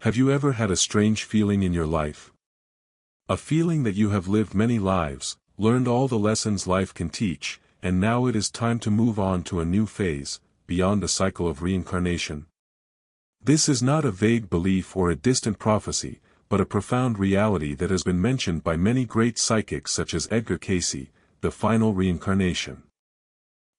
Have you ever had a strange feeling in your life? A feeling that you have lived many lives, learned all the lessons life can teach, and now it is time to move on to a new phase, beyond the cycle of reincarnation. This is not a vague belief or a distant prophecy, but a profound reality that has been mentioned by many great psychics such as Edgar Cayce, the final reincarnation.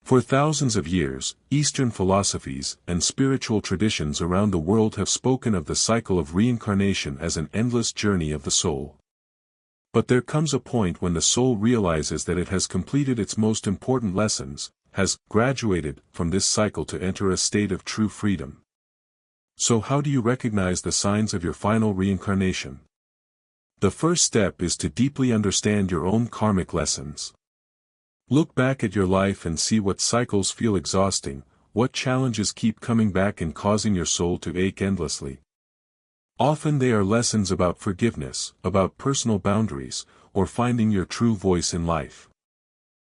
For thousands of years, Eastern philosophies and spiritual traditions around the world have spoken of the cycle of reincarnation as an endless journey of the soul. But there comes a point when the soul realizes that it has completed its most important lessons, has graduated from this cycle to enter a state of true freedom. So how do you recognize the signs of your final reincarnation? The first step is to deeply understand your own karmic lessons. Look back at your life and see what cycles feel exhausting, what challenges keep coming back and causing your soul to ache endlessly. Often they are lessons about forgiveness, about personal boundaries, or finding your true voice in life.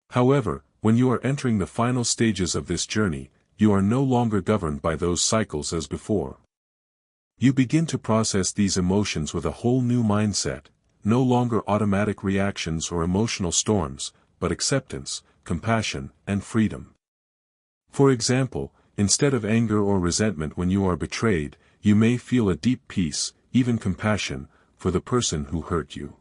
However, when you are entering the final stages of this journey, you are no longer governed by those cycles as before. You begin to process these emotions with a whole new mindset, no longer automatic reactions or emotional storms, but acceptance, compassion, and freedom. For example, instead of anger or resentment when you are betrayed, you may feel a deep peace, even compassion, for the person who hurt you.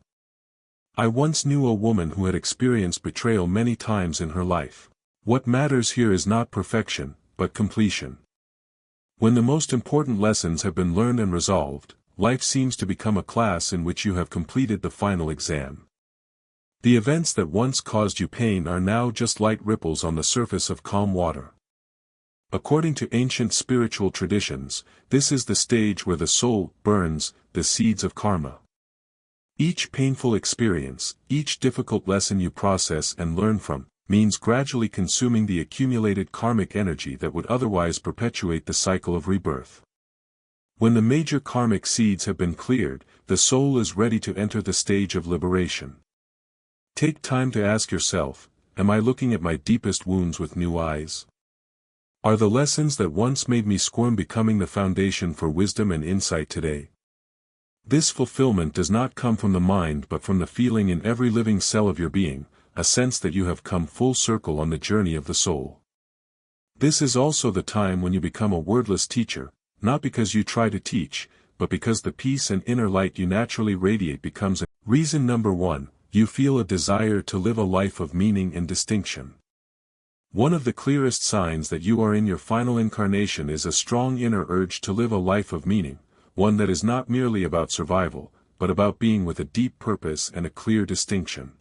I once knew a woman who had experienced betrayal many times in her life. What matters here is not perfection, but completion. When the most important lessons have been learned and resolved, life seems to become a class in which you have completed the final exam. The events that once caused you pain are now just light ripples on the surface of calm water. According to ancient spiritual traditions, this is the stage where the soul burns the seeds of karma. Each painful experience, each difficult lesson you process and learn from, means gradually consuming the accumulated karmic energy that would otherwise perpetuate the cycle of rebirth. When the major karmic seeds have been cleared, the soul is ready to enter the stage of liberation. Take time to ask yourself, am I looking at my deepest wounds with new eyes? Are the lessons that once made me squirm becoming the foundation for wisdom and insight today? This fulfillment does not come from the mind but from the feeling in every living cell of your being, a sense that you have come full circle on the journey of the soul. This is also the time when you become a wordless teacher, not because you try to teach, but because the peace and inner light you naturally radiate becomes a reason. Number 1, you feel a desire to live a life of meaning and distinction. One of the clearest signs that you are in your final incarnation is a strong inner urge to live a life of meaning, one that is not merely about survival, but about being with a deep purpose and a clear distinction.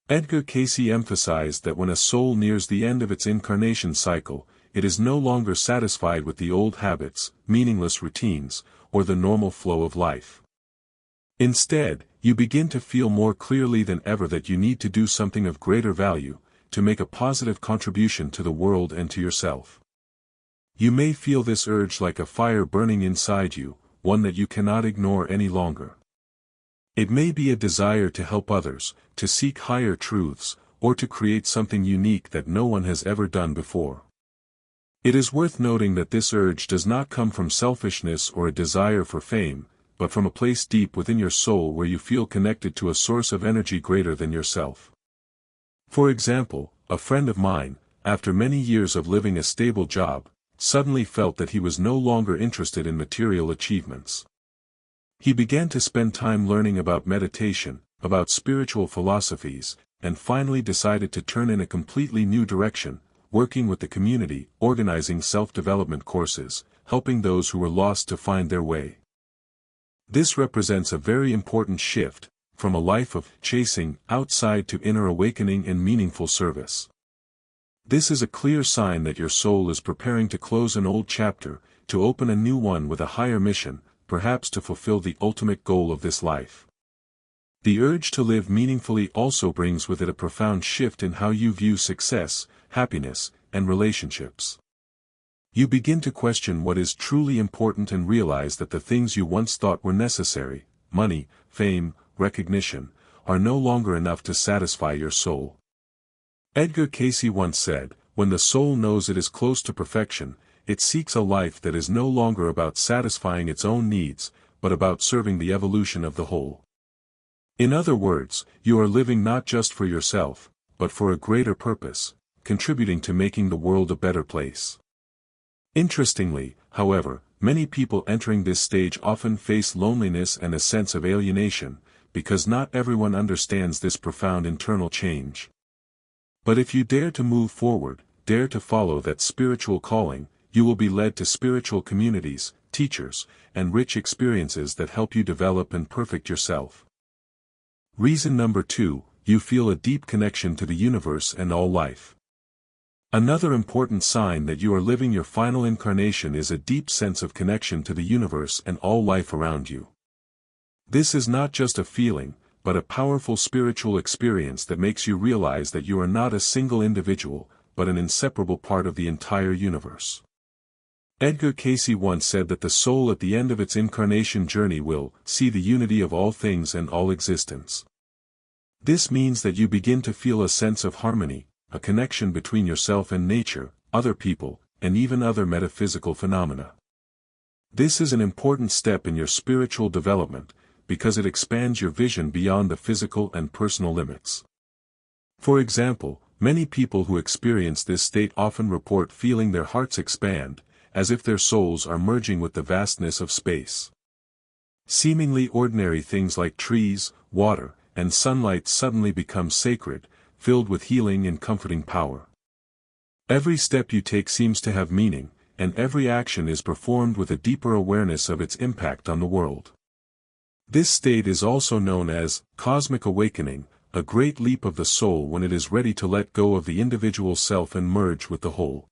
Edgar Cayce emphasized that when a soul nears the end of its incarnation cycle, it is no longer satisfied with the old habits, meaningless routines, or the normal flow of life. Instead, you begin to feel more clearly than ever that you need to do something of greater value, to make a positive contribution to the world and to yourself. You may feel this urge like a fire burning inside you, one that you cannot ignore any longer. It may be a desire to help others, to seek higher truths, or to create something unique that no one has ever done before. It is worth noting that this urge does not come from selfishness or a desire for fame, but from a place deep within your soul where you feel connected to a source of energy greater than yourself. For example, a friend of mine, after many years of living a stable job, suddenly felt that he was no longer interested in material achievements. He began to spend time learning about meditation, about spiritual philosophies, and finally decided to turn in a completely new direction, working with the community, organizing self-development courses, helping those who were lost to find their way. This represents a very important shift, from a life of chasing outside to inner awakening and meaningful service. This is a clear sign that your soul is preparing to close an old chapter, to open a new one with a higher mission, perhaps to fulfill the ultimate goal of this life. The urge to live meaningfully also brings with it a profound shift in how you view success, happiness, and relationships. You begin to question what is truly important and realize that the things you once thought were necessary, money, fame, recognition, are no longer enough to satisfy your soul. Edgar Cayce once said, "When the soul knows it is close to perfection, it seeks a life that is no longer about satisfying its own needs, but about serving the evolution of the whole. In other words, you are living not just for yourself, but for a greater purpose, contributing to making the world a better place. Interestingly, however, many people entering this stage often face loneliness and a sense of alienation, because not everyone understands this profound internal change. But if you dare to move forward, dare to follow that spiritual calling, you will be led to spiritual communities, teachers, and rich experiences that help you develop and perfect yourself. Reason number 2, you feel a deep connection to the universe and all life. Another important sign that you are living your final incarnation is a deep sense of connection to the universe and all life around you. This is not just a feeling, but a powerful spiritual experience that makes you realize that you are not a single individual, but an inseparable part of the entire universe. Edgar Cayce once said that the soul at the end of its incarnation journey will see the unity of all things and all existence. This means that you begin to feel a sense of harmony, a connection between yourself and nature, other people, and even other metaphysical phenomena. This is an important step in your spiritual development, because it expands your vision beyond the physical and personal limits. For example, many people who experience this state often report feeling their hearts expand, as if their souls are merging with the vastness of space. Seemingly ordinary things like trees, water, and sunlight suddenly become sacred, filled with healing and comforting power. Every step you take seems to have meaning, and every action is performed with a deeper awareness of its impact on the world. This state is also known as cosmic awakening, a great leap of the soul when it is ready to let go of the individual self and merge with the whole.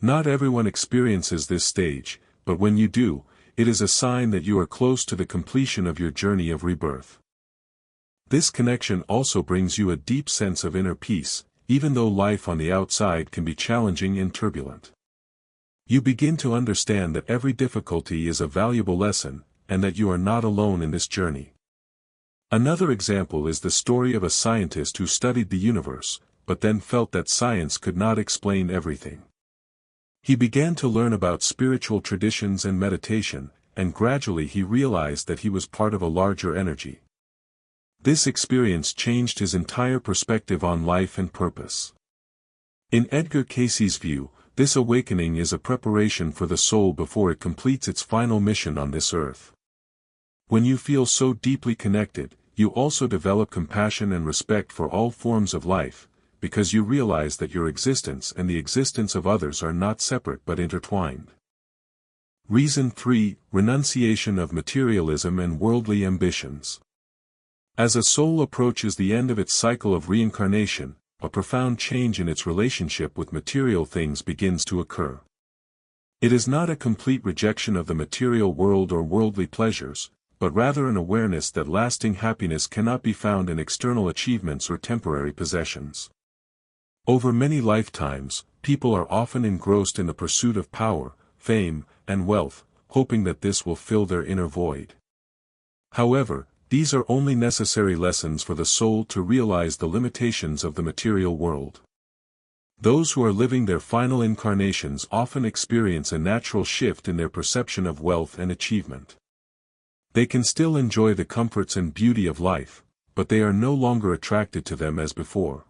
Not everyone experiences this stage, but when you do, it is a sign that you are close to the completion of your journey of rebirth. This connection also brings you a deep sense of inner peace, even though life on the outside can be challenging and turbulent. You begin to understand that every difficulty is a valuable lesson, and that you are not alone in this journey. Another example is the story of a scientist who studied the universe, but then felt that science could not explain everything. He began to learn about spiritual traditions and meditation, and gradually he realized that he was part of a larger energy. This experience changed his entire perspective on life and purpose. In Edgar Cayce's view, this awakening is a preparation for the soul before it completes its final mission on this earth. When you feel so deeply connected, you also develop compassion and respect for all forms of life, because you realize that your existence and the existence of others are not separate but intertwined. Reason 3, renunciation of materialism and worldly ambitions. As a soul approaches the end of its cycle of reincarnation, a profound change in its relationship with material things begins to occur. It is not a complete rejection of the material world or worldly pleasures, but rather an awareness that lasting happiness cannot be found in external achievements or temporary possessions. Over many lifetimes, people are often engrossed in the pursuit of power, fame, and wealth, hoping that this will fill their inner void. However, these are only necessary lessons for the soul to realize the limitations of the material world. Those who are living their final incarnations often experience a natural shift in their perception of wealth and achievement. They can still enjoy the comforts and beauty of life, but they are no longer attracted to them as before.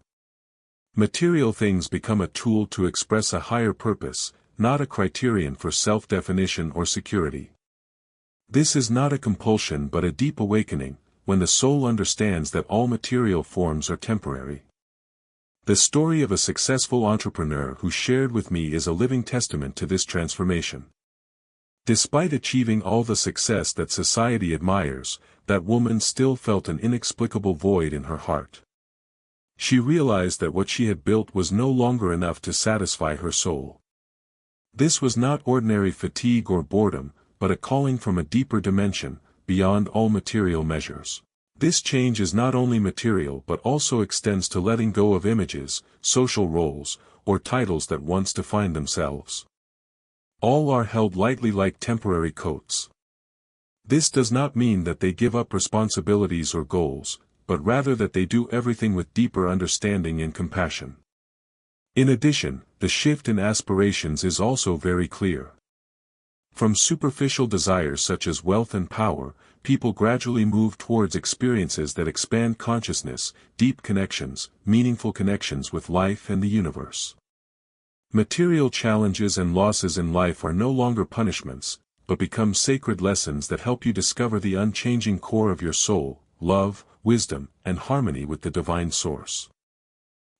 Material things become a tool to express a higher purpose, not a criterion for self-definition or security. This is not a compulsion but a deep awakening, when the soul understands that all material forms are temporary. The story of a successful entrepreneur who shared with me is a living testament to this transformation. Despite achieving all the success that society admires, that woman still felt an inexplicable void in her heart. She realized that what she had built was no longer enough to satisfy her soul. This was not ordinary fatigue or boredom, but a calling from a deeper dimension, beyond all material measures. This change is not only material but also extends to letting go of images, social roles, or titles that once defined themselves. All are held lightly like temporary coats. This does not mean that they give up responsibilities or goals, but rather that they do everything with deeper understanding and compassion. In addition, the shift in aspirations is also very clear. From superficial desires such as wealth and power, people gradually move towards experiences that expand consciousness, deep connections, meaningful connections with life and the universe. Material challenges and losses in life are no longer punishments, but become sacred lessons that help you discover the unchanging core of your soul, love, wisdom, and harmony with the divine source.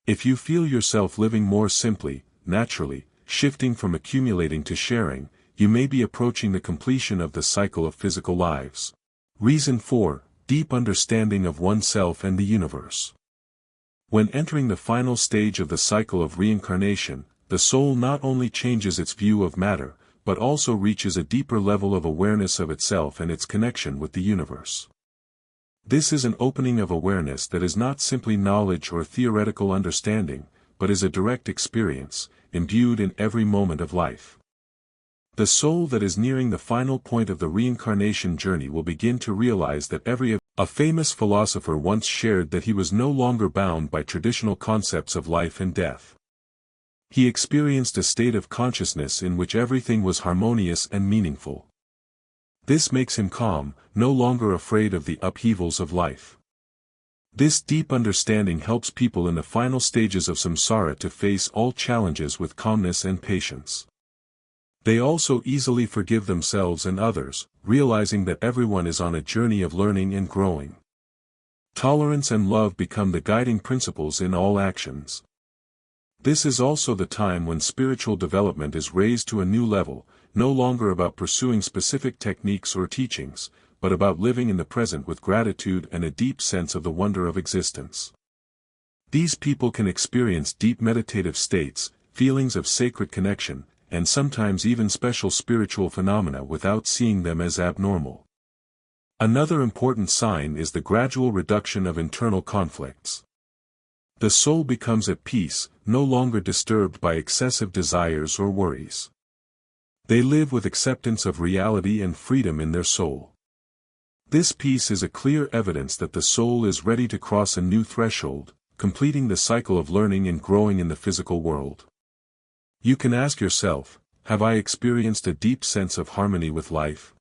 If you feel yourself living more simply, naturally, shifting from accumulating to sharing, you may be approaching the completion of the cycle of physical lives. Reason 4. Deep understanding of oneself and the universe. When entering the final stage of the cycle of reincarnation, the soul not only changes its view of matter, but also reaches a deeper level of awareness of itself and its connection with the universe. This is an opening of awareness that is not simply knowledge or theoretical understanding, but is a direct experience, imbued in every moment of life. The soul that is nearing the final point of the reincarnation journey will begin to realize that a famous philosopher once shared that he was no longer bound by traditional concepts of life and death. He experienced a state of consciousness in which everything was harmonious and meaningful. This makes him calm, no longer afraid of the upheavals of life. This deep understanding helps people in the final stages of samsara to face all challenges with calmness and patience. They also easily forgive themselves and others, realizing that everyone is on a journey of learning and growing. Tolerance and love become the guiding principles in all actions. This is also the time when spiritual development is raised to a new level, no longer about pursuing specific techniques or teachings, but about living in the present with gratitude and a deep sense of the wonder of existence. These people can experience deep meditative states, feelings of sacred connection, and sometimes even special spiritual phenomena without seeing them as abnormal. Another important sign is the gradual reduction of internal conflicts. The soul becomes at peace, no longer disturbed by excessive desires or worries. They live with acceptance of reality and freedom in their soul. This peace is a clear evidence that the soul is ready to cross a new threshold, completing the cycle of learning and growing in the physical world. You can ask yourself, have I experienced a deep sense of harmony with life?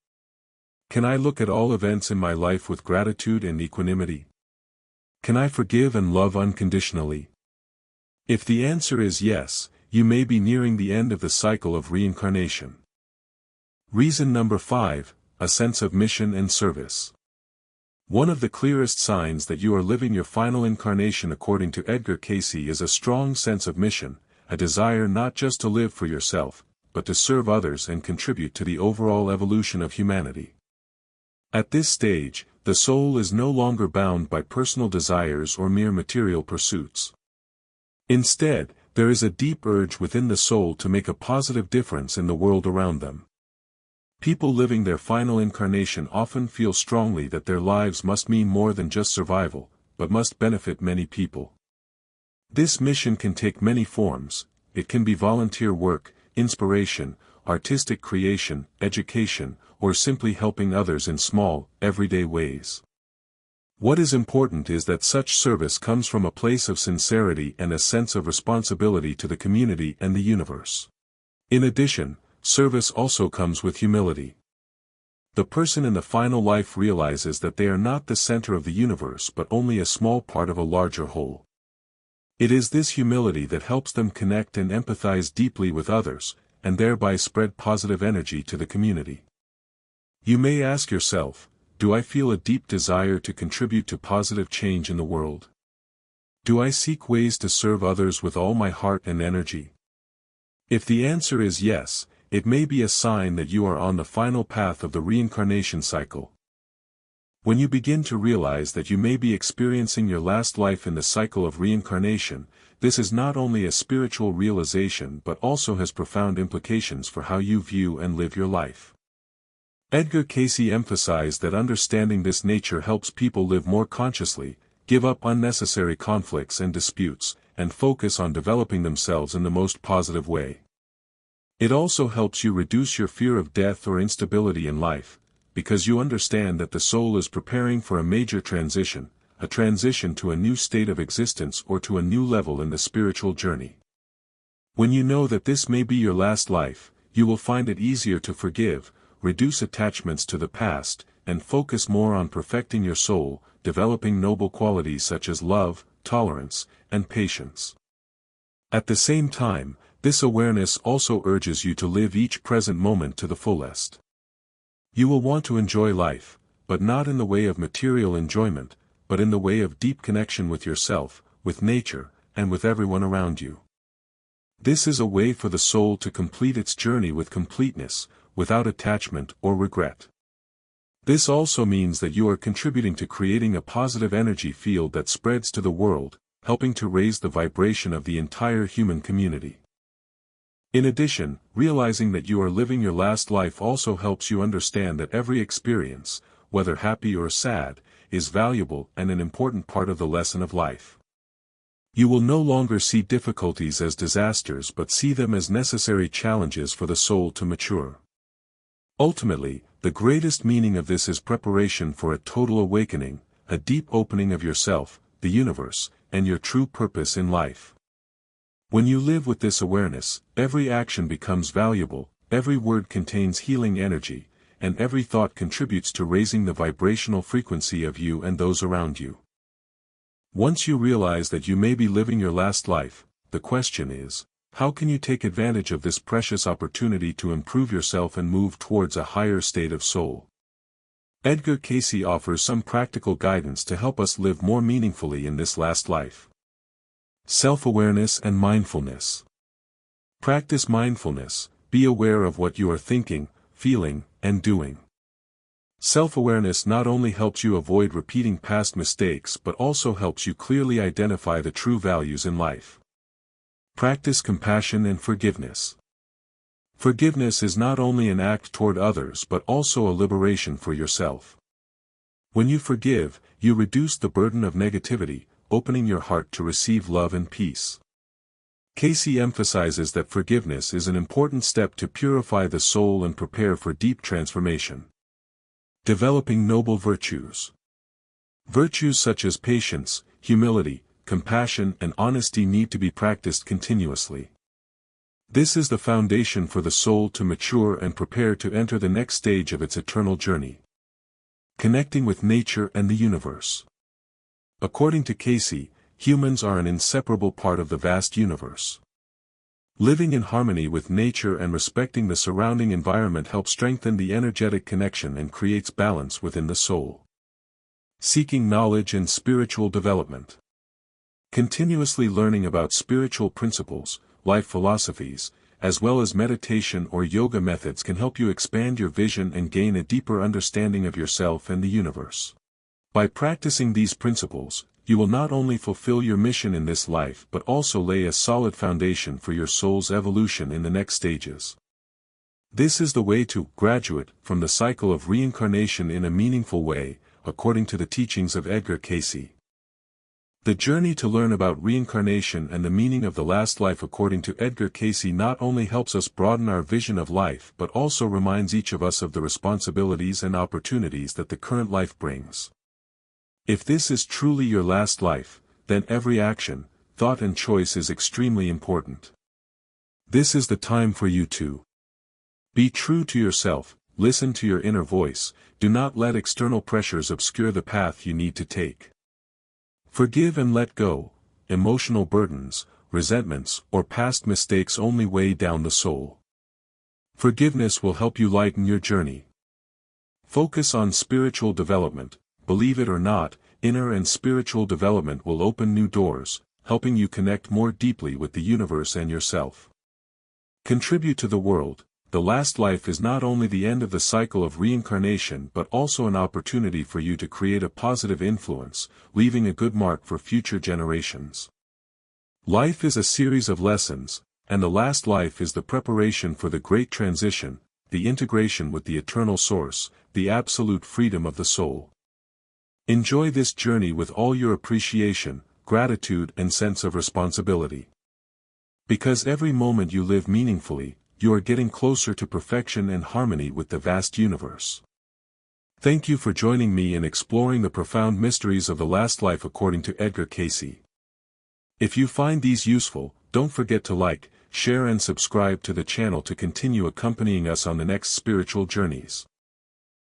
Can I look at all events in my life with gratitude and equanimity? Can I forgive and love unconditionally? If the answer is yes, you may be nearing the end of the cycle of reincarnation. Reason number 5, a sense of mission and service. One of the clearest signs that you are living your final incarnation according to Edgar Cayce is a strong sense of mission, a desire not just to live for yourself, but to serve others and contribute to the overall evolution of humanity. At this stage, the soul is no longer bound by personal desires or mere material pursuits. Instead, there is a deep urge within the soul to make a positive difference in the world around them. People living their final incarnation often feel strongly that their lives must mean more than just survival, but must benefit many people. This mission can take many forms. It can be volunteer work, inspiration, artistic creation, education, or simply helping others in small, everyday ways. What is important is that such service comes from a place of sincerity and a sense of responsibility to the community and the universe. In addition, service also comes with humility. The person in the final life realizes that they are not the center of the universe but only a small part of a larger whole. It is this humility that helps them connect and empathize deeply with others, and thereby spread positive energy to the community. You may ask yourself, do I feel a deep desire to contribute to positive change in the world? Do I seek ways to serve others with all my heart and energy? If the answer is yes, it may be a sign that you are on the final path of the reincarnation cycle. When you begin to realize that you may be experiencing your last life in the cycle of reincarnation, this is not only a spiritual realization but also has profound implications for how you view and live your life. Edgar Cayce emphasized that understanding this nature helps people live more consciously, give up unnecessary conflicts and disputes, and focus on developing themselves in the most positive way. It also helps you reduce your fear of death or instability in life, because you understand that the soul is preparing for a major transition, a transition to a new state of existence or to a new level in the spiritual journey. When you know that this may be your last life, you will find it easier to forgive, reduce attachments to the past, and focus more on perfecting your soul, developing noble qualities such as love, tolerance, and patience. At the same time, this awareness also urges you to live each present moment to the fullest. You will want to enjoy life, but not in the way of material enjoyment, but in the way of deep connection with yourself, with nature, and with everyone around you. This is a way for the soul to complete its journey with completeness, without attachment or regret. This also means that you are contributing to creating a positive energy field that spreads to the world, helping to raise the vibration of the entire human community. In addition, realizing that you are living your last life also helps you understand that every experience, whether happy or sad, is valuable and an important part of the lesson of life. You will no longer see difficulties as disasters but see them as necessary challenges for the soul to mature. Ultimately, the greatest meaning of this is preparation for a total awakening, a deep opening of yourself, the universe, and your true purpose in life. When you live with this awareness, every action becomes valuable, every word contains healing energy, and every thought contributes to raising the vibrational frequency of you and those around you. Once you realize that you may be living your last life, the question is, how can you take advantage of this precious opportunity to improve yourself and move towards a higher state of soul? Edgar Cayce offers some practical guidance to help us live more meaningfully in this last life. Self-awareness and mindfulness. Practice mindfulness, be aware of what you are thinking, feeling, and doing. Self-awareness not only helps you avoid repeating past mistakes but also helps you clearly identify the true values in life. Practice compassion and forgiveness. Forgiveness is not only an act toward others but also a liberation for yourself. When you forgive, you reduce the burden of negativity, opening your heart to receive love and peace. Cayce emphasizes that forgiveness is an important step to purify the soul and prepare for deep transformation. Developing noble virtues. Virtues such as patience, humility, compassion, and honesty need to be practiced continuously. This is the foundation for the soul to mature and prepare to enter the next stage of its eternal journey. Connecting with nature and the universe. According to Cayce, humans are an inseparable part of the vast universe. Living in harmony with nature and respecting the surrounding environment helps strengthen the energetic connection and creates balance within the soul. Seeking knowledge and spiritual development. Continuously learning about spiritual principles, life philosophies, as well as meditation or yoga methods can help you expand your vision and gain a deeper understanding of yourself and the universe. By practicing these principles, you will not only fulfill your mission in this life but also lay a solid foundation for your soul's evolution in the next stages. This is the way to graduate from the cycle of reincarnation in a meaningful way, according to the teachings of Edgar Cayce. The journey to learn about reincarnation and the meaning of the last life according to Edgar Cayce not only helps us broaden our vision of life but also reminds each of us of the responsibilities and opportunities that the current life brings. If this is truly your last life, then every action, thought and choice is extremely important. This is the time for you to be true to yourself, listen to your inner voice, do not let external pressures obscure the path you need to take. Forgive and let go, emotional burdens, resentments, or past mistakes only weigh down the soul. Forgiveness will help you lighten your journey. Focus on spiritual development. Believe it or not, inner and spiritual development will open new doors, helping you connect more deeply with the universe and yourself. Contribute to the world. The last life is not only the end of the cycle of reincarnation but also an opportunity for you to create a positive influence, leaving a good mark for future generations. Life is a series of lessons, and the last life is the preparation for the great transition, the integration with the eternal source, the absolute freedom of the soul. Enjoy this journey with all your appreciation, gratitude and sense of responsibility. Because every moment you live meaningfully, you are getting closer to perfection and harmony with the vast universe. Thank you for joining me in exploring the profound mysteries of the last life according to Edgar Cayce. If you find these useful, don't forget to like, share and subscribe to the channel to continue accompanying us on the next spiritual journeys.